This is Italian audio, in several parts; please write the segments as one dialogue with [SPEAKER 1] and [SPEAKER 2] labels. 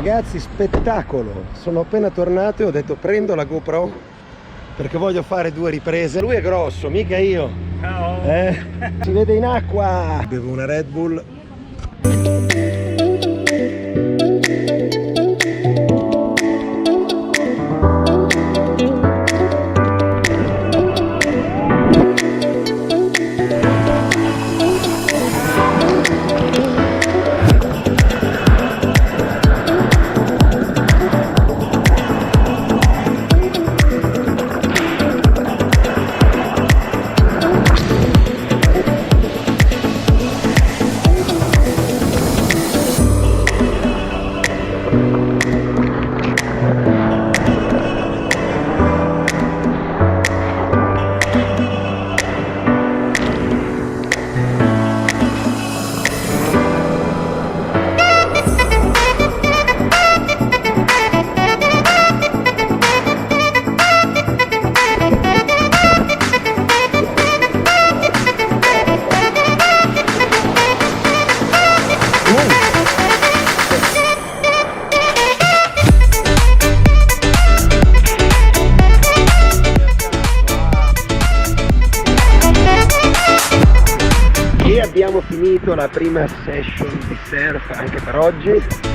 [SPEAKER 1] Ragazzi, spettacolo! Sono appena tornato e ho detto prendo la GoPro perché voglio fare 2 riprese. Lui è grosso, mica io.
[SPEAKER 2] Ciao!
[SPEAKER 1] Si vede in acqua! Bevo una Red Bull. Abbiamo finito la prima session di surf anche per oggi.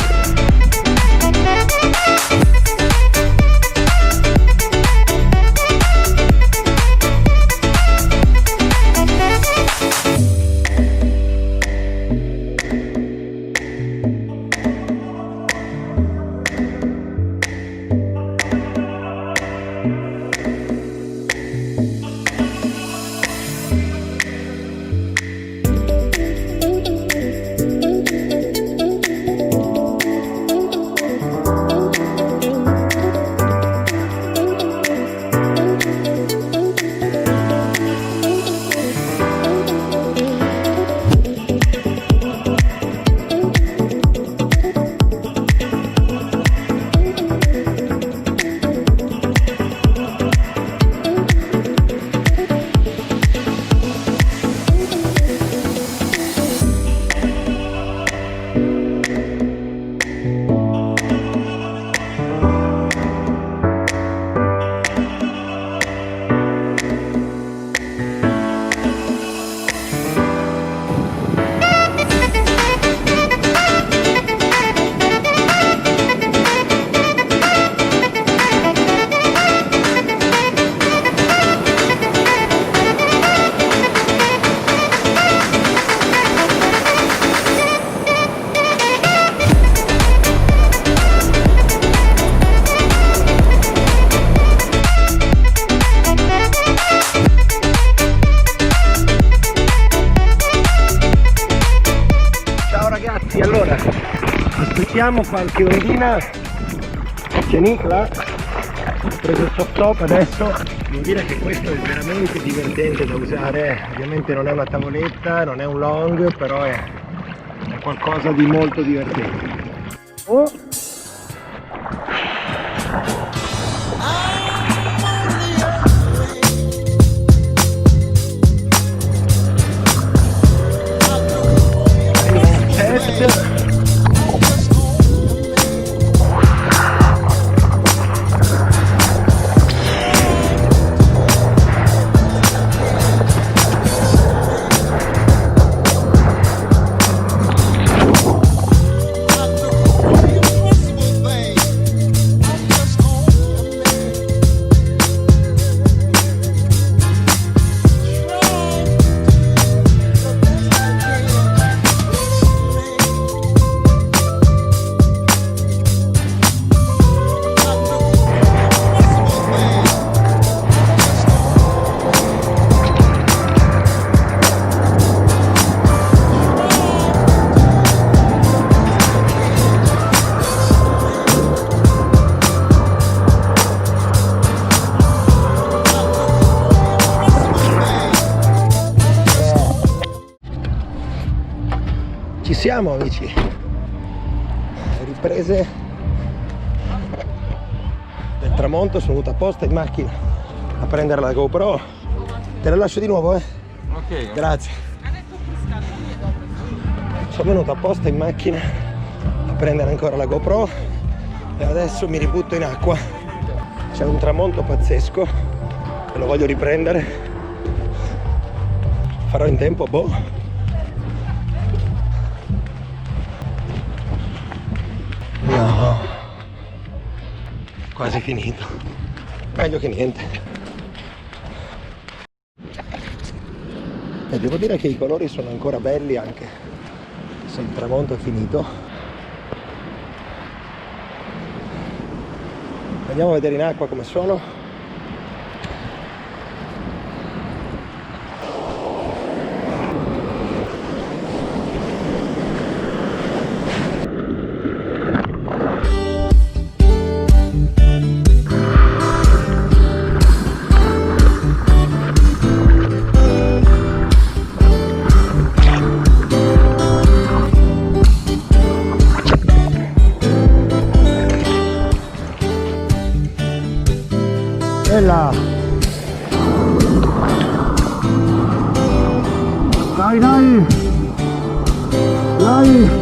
[SPEAKER 1] Allora, aspettiamo qualche ondina. C'è Nicla, ho preso il soft top adesso. Devo dire che questo è veramente divertente da usare. Ovviamente non è una tavoletta, non è un long, però è qualcosa di molto divertente. Oh. Ci siamo amici, riprese del tramonto. Sono venuto apposta in macchina a prendere la GoPro. Te la lascio di nuovo,
[SPEAKER 2] Ok.
[SPEAKER 1] Grazie. Sono venuto apposta in macchina a prendere ancora la GoPro e adesso mi ributto in acqua. C'è un tramonto pazzesco e lo voglio riprendere. Farò in tempo, boh. No, quasi finito, meglio che niente. E devo dire che i colori sono ancora belli anche se il tramonto è finito. Andiamo a vedere in acqua come sono. Bella! Dai, dai! Dai!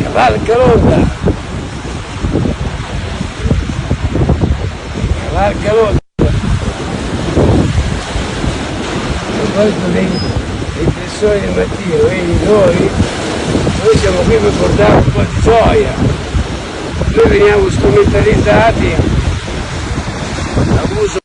[SPEAKER 2] Cavalca l'onda! Cavalca l'onda! proposito dei tessori del mattino, vedi, noi siamo qui per portare un po' di gioia, noi veniamo strumentalizzati, abuso